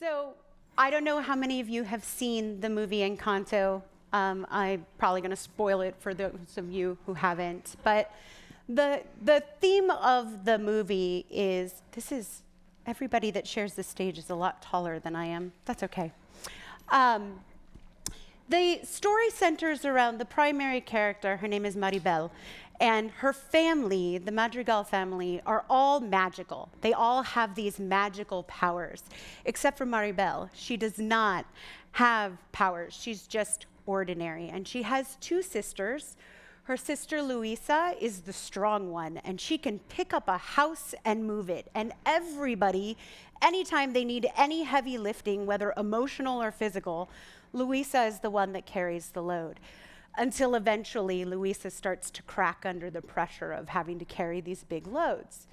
So I don't know how many of you have seen the movie Encanto. I'm probably going to spoil it for those of you who haven't. But the theme of the movie is, everybody that shares the stage is a lot taller than I am. That's okay. The story centers around the primary character. Her name is Maribel. And her family, the Madrigal family, are all magical. They all have these magical powers, except for Maribel. She does not have powers. She's just ordinary. And she has two sisters. Her sister Luisa is the strong one, and she can pick up a house and move it. And everybody, anytime they need any heavy lifting, whether emotional or physical, Luisa is the one that carries the load. Until eventually Luisa starts to crack under the pressure of having to carry these big loads.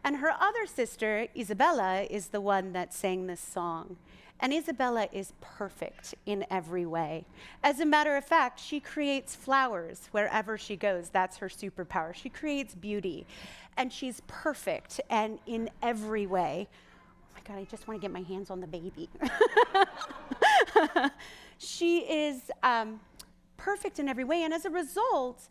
And her other sister, Isabella, is the one that sang this song. And Isabella is perfect in every way. As a matter of fact, she creates flowers wherever she goes. That's her superpower. She creates beauty. And she's perfect and in every way. Oh my God, I just want to get my hands on the baby. She is perfect in every way, and as a result,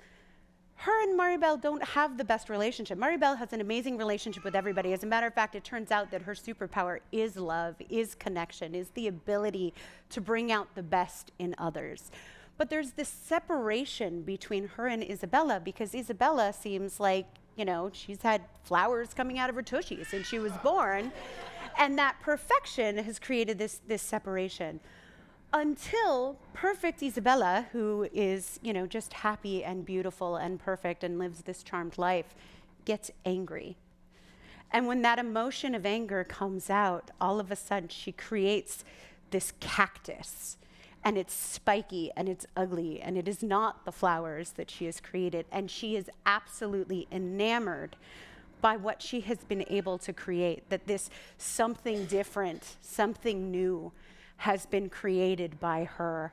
her and Maribel don't have the best relationship. Maribel has an amazing relationship with everybody. As a matter of fact, it turns out that her superpower is love, is connection, is the ability to bring out the best in others. But there's this separation between her and Isabella, because Isabella seems like, she's had flowers coming out of her tushy since she was born, and that perfection has created this separation. Until perfect Isabella, who is, just happy and beautiful and perfect and lives this charmed life, gets angry. And when that emotion of anger comes out, all of a sudden she creates this cactus. And it's spiky and it's ugly, and it is not the flowers that she has created. And she is absolutely enamored by what she has been able to create, that this something different, something new, has been created by her.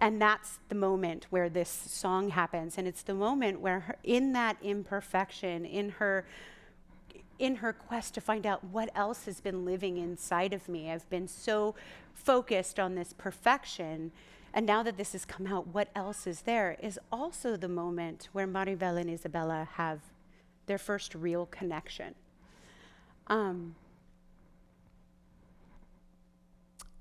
And that's the moment where this song happens. And it's the moment where in that imperfection, in her quest to find out what else has been living inside of me, I've been so focused on this perfection, and now that this has come out, what else is there, is also the moment where Maribel and Isabella have their first real connection.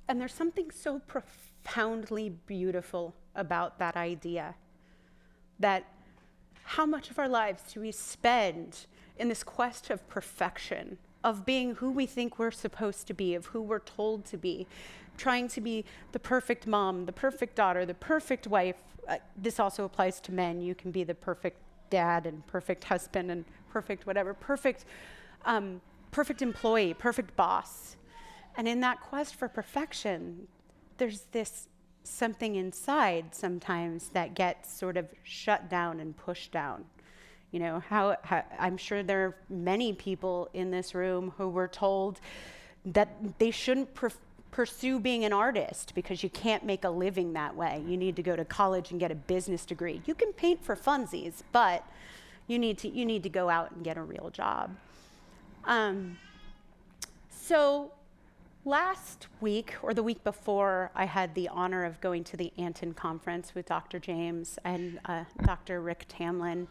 And there's something so profoundly beautiful about that idea, that how much of our lives do we spend in this quest of perfection, of being who we think we're supposed to be, of who we're told to be, trying to be the perfect mom, the perfect daughter, the perfect wife. This also applies to men. You can be the perfect dad and perfect husband and perfect whatever, perfect employee, perfect boss. And in that quest for perfection, there's this something inside sometimes that gets sort of shut down and pushed down. How I'm sure there are many people in this room who were told that they shouldn't pursue being an artist because you can't make a living that way. You need to go to college and get a business degree. You can paint for funsies, but you need to go out and get a real job. So last week, or the week before, I had the honor of going to the Anton conference with Dr. James and Dr. Rick Tamlin.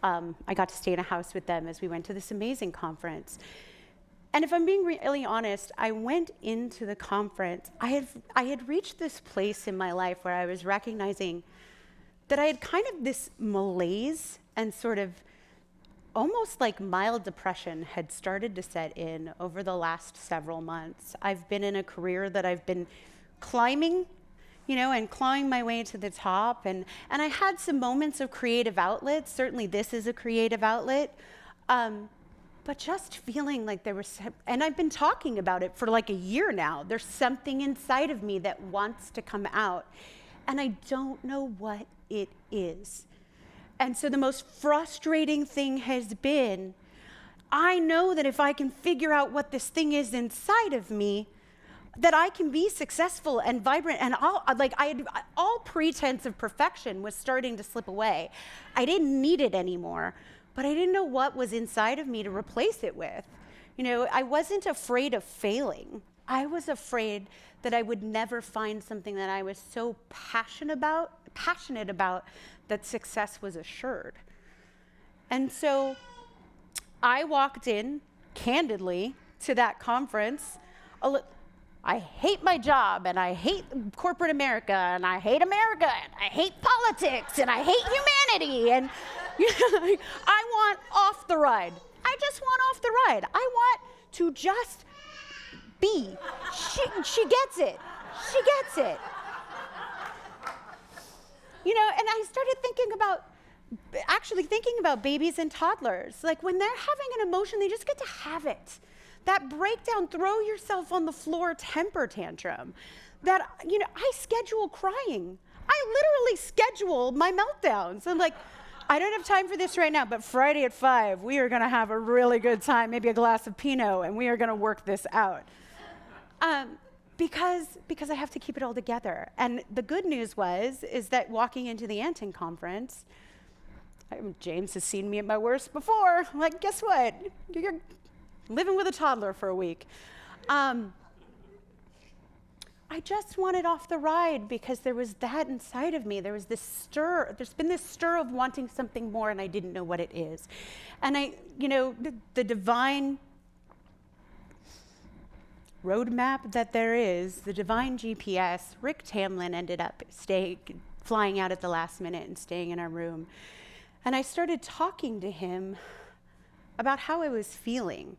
I got to stay in a house with them as we went to this amazing conference. And if I'm being really honest, I went into the conference, I had reached this place in my life where I was recognizing that I had kind of this malaise and sort of almost like mild depression had started to set in over the last several months. I've been in a career that I've been climbing, and clawing my way to the top. And I had some moments of creative outlets. Certainly this is a creative outlet. But just feeling like there was, and I've been talking about it for like a year now. There's something inside of me that wants to come out. And I don't know what it is. And so the most frustrating thing has been, I know that if I can figure out what this thing is inside of me, that I can be successful and vibrant, and all pretense of perfection was starting to slip away. I didn't need it anymore, but I didn't know what was inside of me to replace it with. I wasn't afraid of failing. I was afraid that I would never find something that I was so passionate about that success was assured. And so I walked in candidly to that conference. I hate my job, and I hate corporate America, and I hate America, and I hate politics, and I hate humanity, and I want off the ride. I just want off the ride. I want to just be. She gets it. She gets it. And I started thinking about babies and toddlers. Like, when they're having an emotion, they just get to have it. That breakdown, throw yourself on the floor temper tantrum. That, I schedule crying. I literally schedule my meltdowns. I'm like, I don't have time for this right now, but Friday at 5, we are going to have a really good time, maybe a glass of Pinot, and we are going to work this out. Because I have to keep it all together. And the good news is that walking into the Anton conference, James has seen me at my worst before. I'm like, guess what? You're living with a toddler for a week. I just wanted off the ride because there was that inside of me. There was this stir. There's been this stir of wanting something more, and I didn't know what it is. And the divine roadmap that there is, the divine GPS, Rick Tamlin ended up flying out at the last minute and staying in our room. And I started talking to him about how I was feeling,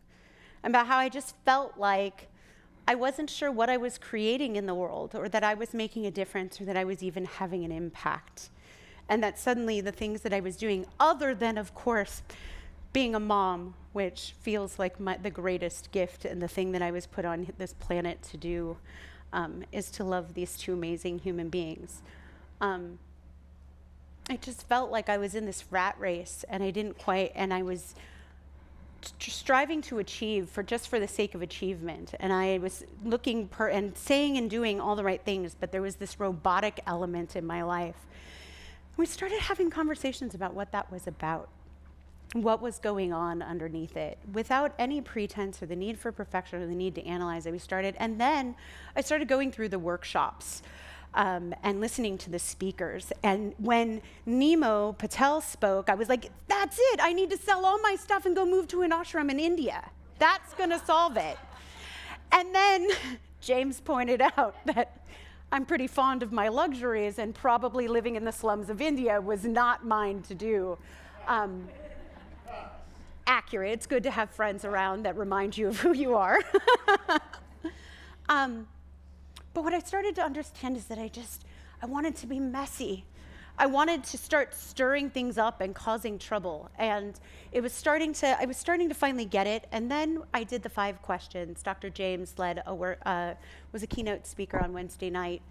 about how I just felt like I wasn't sure what I was creating in the world, or that I was making a difference, or that I was even having an impact. And that suddenly the things that I was doing, other than, of course, being a mom, which feels like the greatest gift and the thing that I was put on this planet to do, is to love these two amazing human beings. I just felt like I was in this rat race, and I was striving to achieve for the sake of achievement. And I was looking and saying and doing all the right things, but there was this robotic element in my life. We started having conversations about what that was about, what was going on underneath it, without any pretense or the need for perfection or the need to analyze it. And then I started going through the workshops and listening to the speakers. And when Nemo Patel spoke, I was like, that's it. I need to sell all my stuff and go move to an ashram in India. That's going to solve it. And then James pointed out that I'm pretty fond of my luxuries, and probably living in the slums of India was not mine to do. Accurate. It's good to have friends around that remind you of who you are. But what I started to understand is that I wanted to be messy. I wanted to start stirring things up and causing trouble. And I was starting to finally get it. And then I did the 5 questions. Dr. James was a keynote speaker on Wednesday night.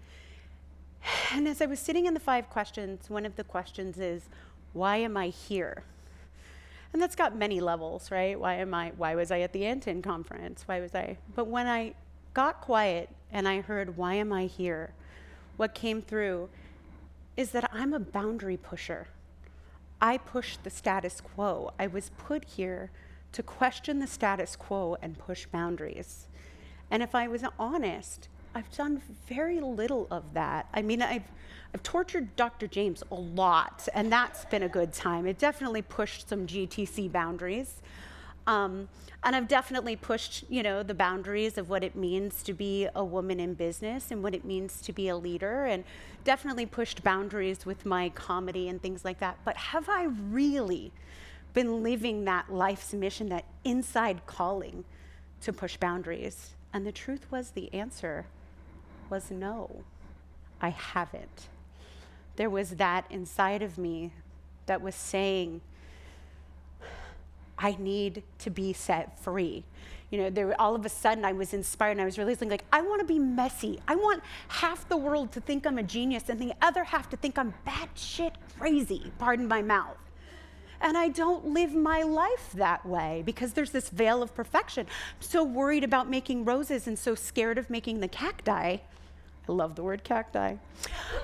And as I was sitting in the 5 questions, one of the questions is, why am I here? And that's got many levels, right? Why was I at the Anton conference? But when I got quiet and I heard, why am I here? What came through is that I'm a boundary pusher. I push the status quo. I was put here to question the status quo and push boundaries. And if I was honest, I've done very little of that. I mean, I've tortured Dr. James a lot, and that's been a good time. It definitely pushed some GTC boundaries. And I've definitely pushed, the boundaries of what it means to be a woman in business and what it means to be a leader, and definitely pushed boundaries with my comedy and things like that. But have I really been living that life's mission, that inside calling to push boundaries? And the truth was, the answer was no, I haven't. There was that inside of me that was saying, I need to be set free. All of a sudden I was inspired, and I was realizing, I want to be messy. I want half the world to think I'm a genius and the other half to think I'm batshit crazy, pardon my mouth. And I don't live my life that way because there's this veil of perfection. I'm so worried about making roses and so scared of making the cacti. I love the word cacti.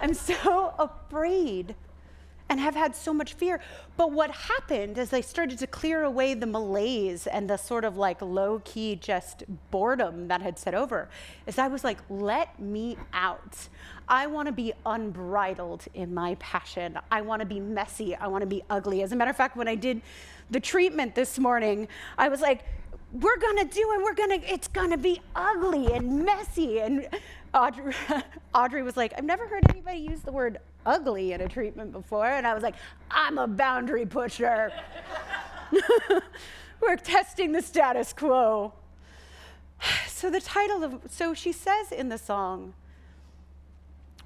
I'm so afraid. and have had so much fear. But what happened as I started to clear away the malaise and the sort of like low-key just boredom that had set over is I was like, let me out. I want to be unbridled in my passion. I want to be messy. I want to be ugly. As a matter of fact, when I did the treatment this morning, I was like, we're going to do it. It's going to be ugly and messy. And Audrey was like, I've never heard anybody use the word ugly in a treatment before. And I was like, I'm a boundary pusher. We're testing the status quo. So she says in the song,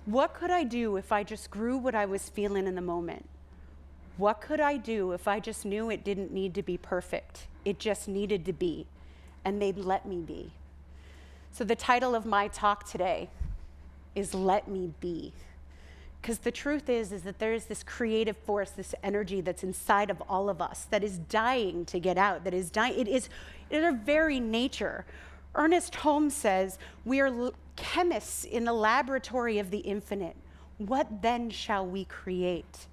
what could I do if I just grew what I was feeling in the moment? What could I do if I just knew it didn't need to be perfect? It just needed to be, and they'd let me be. So the title of my talk today is Let Me Be. Because the truth is that there is this creative force, this energy that's inside of all of us that is dying to get out, that is dying. It is in our very nature. Ernest Holmes says, we are chemists in the laboratory of the infinite. What then shall we create?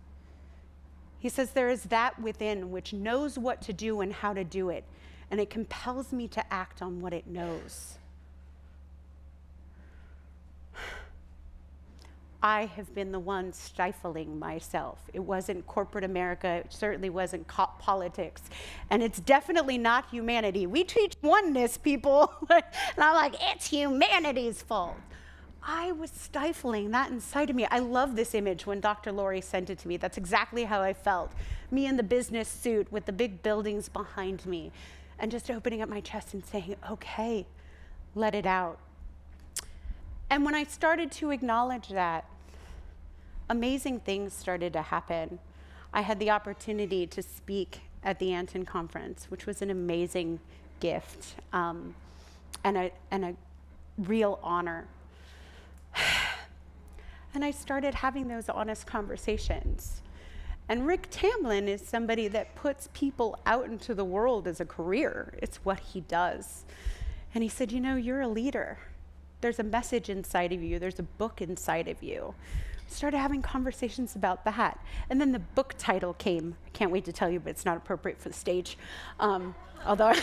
He says there is that within which knows what to do and how to do it, and it compels me to act on what it knows. I have been the one stifling myself. It wasn't corporate America, it certainly wasn't politics, and it's definitely not humanity. We teach oneness, people, and I'm like, it's humanity's fault. I was stifling that inside of me. I love this image when Dr. Lori sent it to me. That's exactly how I felt. Me in the business suit with the big buildings behind me, and just opening up my chest and saying, okay, let it out. And when I started to acknowledge that, amazing things started to happen. I had the opportunity to speak at the Anton Conference, which was an amazing gift and a real honor. And I started having those honest conversations. And Rick Tamlin is somebody that puts people out into the world as a career. It's what he does. And he said, you're a leader. There's a message inside of you. There's a book inside of you. Started having conversations about that. And then the book title came. I can't wait to tell you, but it's not appropriate for the stage. Although,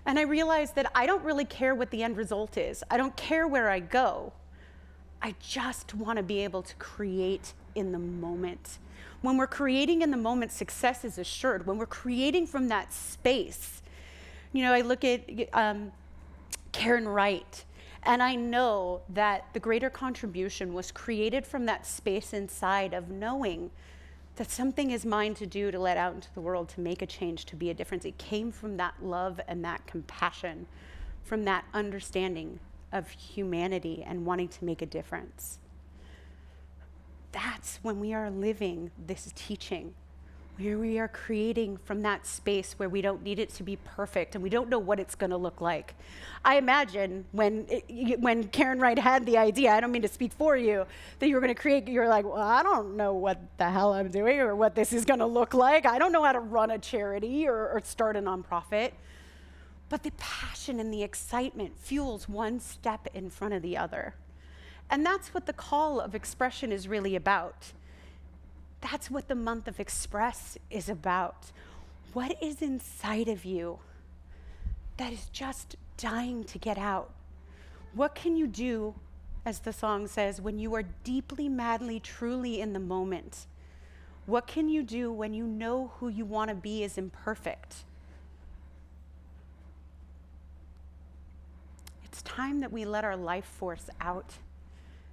and I realized that I don't really care what the end result is. I don't care where I go. I just want to be able to create in the moment. When we're creating in the moment, success is assured. When we're creating from that space, I look at Karen Wright, and I know that the greater contribution was created from that space inside of knowing that something is mine to do, to let out into the world, to make a change, to be a difference. It came from that love and that compassion, from that understanding of humanity and wanting to make a difference. That's when we are living this teaching, where we are creating from that space where we don't need it to be perfect and we don't know what it's going to look like. I imagine when Karen Wright had the idea, I don't mean to speak for you, that you were going to create, you're like, well, I don't know what the hell I'm doing or what this is going to look like. I don't know how to run a charity or start a nonprofit. But the passion and the excitement fuels one step in front of the other. And that's what the call of expression is really about. That's what the month of Express is about. What is inside of you that is just dying to get out? What can you do, as the song says, when you are deeply, madly, truly in the moment? What can you do when you know who you want to be is imperfect? It's time that we let our life force out.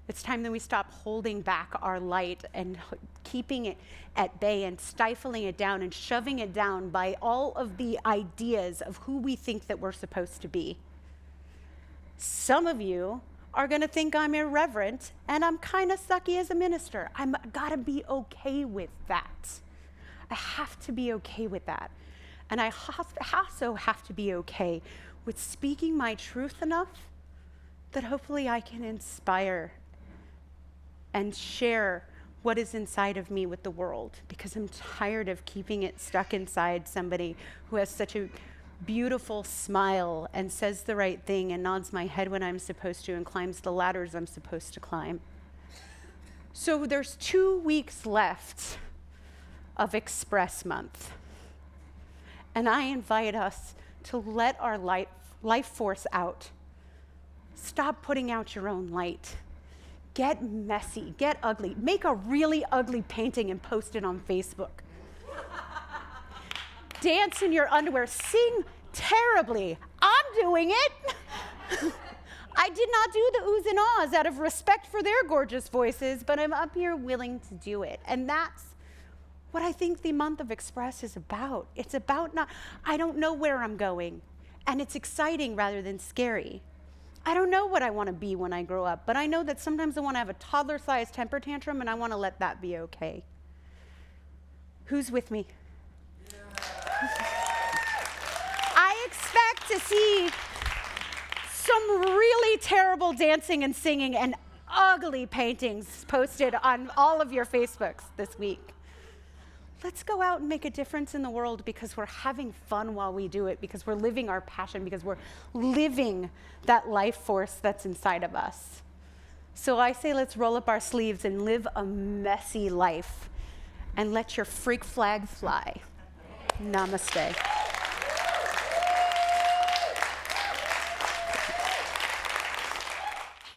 It's time that we stop holding back our light and keeping it at bay and stifling it down and shoving it down by all of the ideas of who we think that we're supposed to be. Some of you are going to think I'm irreverent and I'm kind of sucky as a minister. I'm got to be okay with that. I have to be okay with that. And I also have to be okay with speaking my truth enough that hopefully I can inspire and share what is inside of me with the world, because I'm tired of keeping it stuck inside somebody who has such a beautiful smile and says the right thing and nods my head when I'm supposed to and climbs the ladders I'm supposed to climb. So there's 2 weeks left of Express Month. And I invite us to let our life force out. Stop putting out your own light. Get messy, get ugly. Make a really ugly painting and post it on Facebook. Dance in your underwear, sing terribly. I'm doing it. I did not do the oohs and ahs out of respect for their gorgeous voices, but I'm up here willing to do it. And that's what I think the month of Express is about. It's about I don't know where I'm going, and it's exciting rather than scary. I don't know what I want to be when I grow up, but I know that sometimes I want to have a toddler-sized temper tantrum, and I want to let that be okay. Who's with me? I expect to see some really terrible dancing and singing and ugly paintings posted on all of your Facebooks this week. Let's go out and make a difference in the world because we're having fun while we do it, because we're living our passion, because we're living that life force that's inside of us. So I say let's roll up our sleeves and live a messy life and let your freak flag fly. Namaste.